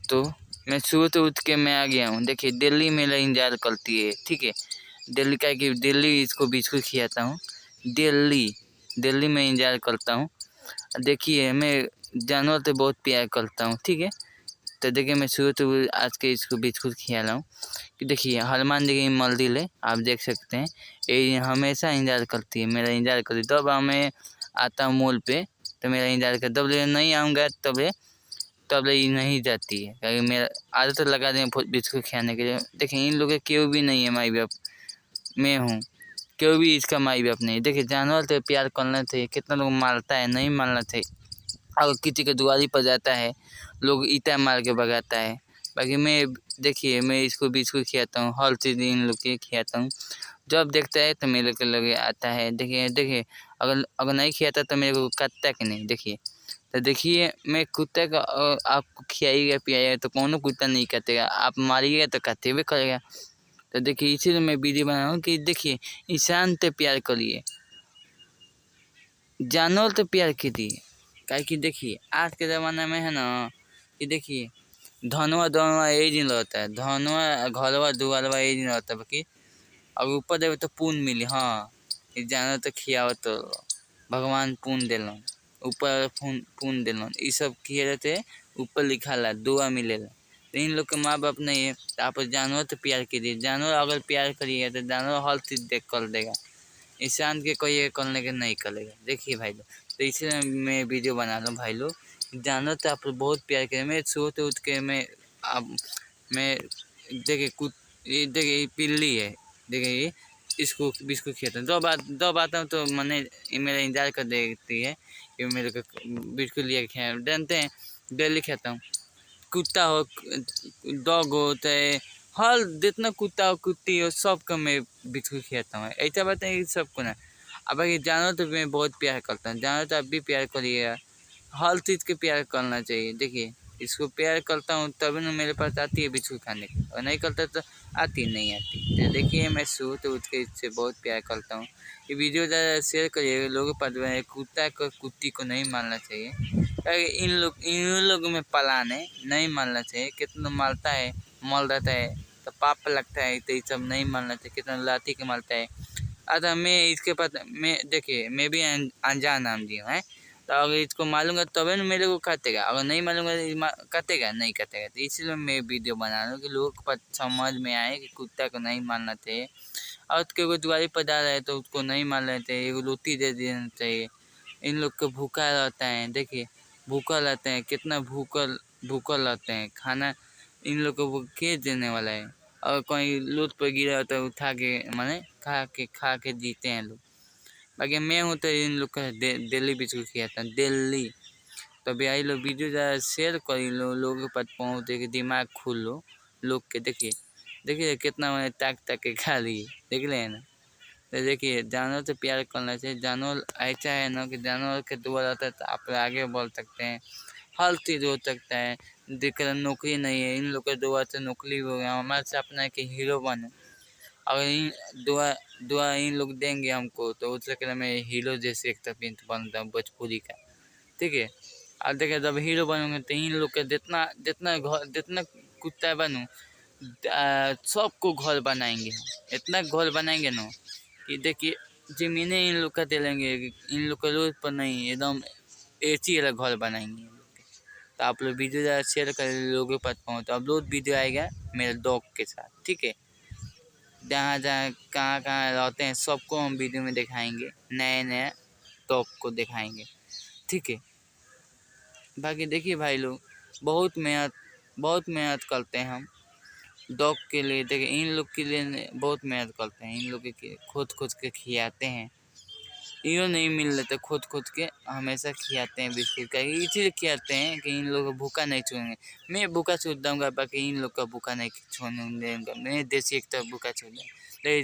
तो मैं सुबह तो उठ के मैं आ गया हूँ। देखिए दिल्ली मेरा इंतज़ार करती है, ठीक है। दिल्ली का है कि दिल्ली इसको बिस्कुट खिलाता हूँ। दिल्ली में इंतज़ार करता हूँ। देखिए मैं जानवर से बहुत प्यार करता हूँ, ठीक है। तो देखिए मैं सुबह तो आज के इसको बिस्कुट खिला रहा हूँ। कि देखिए हनुमान जी की मंदिर है, आप देख सकते हैं। ये हमेशा इंतज़ार करती है, मेरा इंतज़ार करती है। जब मैं आता हूँ मॉल पे तो मेरा इंतज़ार कर, जब नहीं आऊँगा तब ये नहीं जाती है, क्योंकि मेरा आदत लगा दें बिस्कुट खिलाने के लिए। देखिए इन लोगों के केहू भी नहीं है माई बाप, मैं हूँ। केहू भी इसका माई बाप नहीं। देखिए जानवर से प्यार करना चाहिए। कितना लोग मारता है, नहीं मारना चाहिए। अगर किसी के दुआरी पर जाता है, लोग ईंटा मार के भगाता है। बाकी मैं देखिए मैं इसको बिस्कुट खिलाता हूँ, हर चीज़ इन लोग के खिलाता हूँ। जब देखता है तो मेरे के लगे आता है। देखिए अगर नहीं खिलाता तो मेरे को काटता कि नहीं। देखिए तो देखिए मैं कुत्ते का आपको खिलाइएगा पिलाइएगा तो कौनो कुत्ता नहीं काटेगा, आप मारिएगा तो काटेबे करेगा। तो देखिए इसीलिए मैं वीडियो बना रहा हूँ कि देखिए इंसान से प्यार करिए, जानवर से प्यार कीजिए। काहे कि देखिए आज के ज़माना में है ना कि देखिए धनवा यही दिन रहता है, धनवा घरवा दुआरवा यही दिन रहता है। बाकी अगर ऊपर देवे तो पुण्य मिली। हाँ ये जानवर तो खियावत तो भगवान पुण्य दिलन, ऊपर पुण्य दिलन। ये सब किए रहते ऊपर लिखा ला दुआ मिलेला। तो इन लोग के माँ बाप नहीं है तो आप जानवर से प्यार कीजिए। जानवर अगर प्यार करिएगा तो जानवर हर चीज़ देख कर देगा, इंसान के कोई करने के नहीं करेगा। देखिए भाई लोग तो इसलिए मैं वीडियो बना रहा हूँ भाई लोग। जानवर तो आप बहुत प्यार करें। मैं सोते उठ के मैं देखिए ये देखिए ये पिल्ली है, देखिए ये इसको बिस्कुट खिलाता हूँ। जब आता हूँ तो मैंने मेरा इंतजार कर देती है कि मेरे को बिस्कुट लिया खिला। जानते हैं डेली खाता हूँ। कुत्ता हो डॉग हो चाहे हर जितना कुत्ता हो कुत्ती हो सबको मैं बिस्कुट खिलाता हूँ। ऐसा बात है कि सबको ना। अब बाकी जानवर तो मैं बहुत प्यार करता हूँ। जानवर तो आप भी प्यार करिएगा, हर चीज़ के प्यार करना चाहिए। देखिए इसको प्यार करता हूँ तभी ना मेरे पास आती है बिस्कुट खाने की, और नहीं करता तो आती नहीं आती। तो देखिए मैं सुबह तो उठ के इससे बहुत प्यार करता हूँ। ये वीडियो ज़्यादा शेयर करिए, लोगों के पास कुत्ता को कुत्ती को नहीं मारना चाहिए। इन लोग में पलान है, नहीं मारना चाहिए। कितना मारता है मर जाता है तो पाप लगता है, तो ये सब नहीं मारना चाहिए। कितना लाठी के मारता है। अच्छा मैं इसके पास मैं देखिए मैं भी अनजान आदमी हूँ है, तो अगर इसको मारूंगा तभी ना मेरे को काटेगा, अगर नहीं मारूंगा काटेगा नहीं काटेगा। तो इसलिए मैं वीडियो बना रहा हूँ कि लोगों को समझ में आए कि कुत्ता को नहीं मारना चाहिए। और उसके द्वारी पर जा रहा है तो उसको नहीं मारना चाहिए, एक रोटी दे देना चाहिए। इन लोग को भूखा रहता है, देखिए भूखा रहते हैं, कितना भूखल रहते हैं। खाना इन लोग को के देने वाला है। और कहीं लूट पर गिरा तो उठा के माने खा के जीते हैं लोग। बाकी मैं हूँ तो इन लोग का दिल्ली बिस्कुट खिलाता हूँ दिल्ली। तो भाई लोग वीडियो ज़्यादा शेयर कर लो, लोगों के पास पहुँचे कि दिमाग खुल लो लोग के। देखिए कितना मैंने ताक के खा ली, देख रहे हैं ना। तो देखिए जानवर से प्यार करना चाहिए। जानवर ऐसा है ना कि जानवर के दुआ रहता है तो आप आगे बढ़ सकते हैं, हर चीज़ हो सकता है। दिक्कत नौकरी नहीं है, इन लोग के दुआ से नौकरी हो गया। हमारा सपना है कि हीरो बनो। अगर इन दुआ दुआ इन लोग देंगे हमको तो हो सकता है मैं हीरो जैसे एक तक बनता हूँ भोजपुरी का, ठीक है। और देखिए जब हीरो बनूंगे तो इन लोग के जितना कुत्ता बनूँ सबको घर बनाएंगे। इतना घर बनाएंगे ना कि देखिए ज़मीनें इन लोग का दे लेंगे। इन लोग का रोड पर नहीं एकदम एसी वाला घर बनाएंगे इन लोग के। तो आप लोग वीडियो ज़्यादा शेयर कर लोगों के पास पहुँच। तो अपलोड वीडियो आएगा मेरे डॉग के साथ, ठीक है। जहाँ जहाँ कहाँ कहाँ रहते हैं सबको हम वीडियो में दिखाएंगे, नए डॉग को दिखाएंगे, ठीक है। बाकी देखिए भाई लोग बहुत मेहनत करते हैं हम डॉग के लिए। देखिए इन लोग के लिए बहुत मेहनत करते हैं, इन लोग के खोद के खिलाते हैं। इनो नहीं मिल रहे तो खोद के हमेशा खिलाते हैं बिस्कुट का, इसीलिए खिलाते हैं कि इन लोग को भूखा नहीं छोड़ेंगे। मैं भूखा छोड़ दूँगा बाकी इन लोग का भूखा नहीं छोड़ने दूँगा। मैं देसी एक तरफ भूखा छोड़ दूँगा।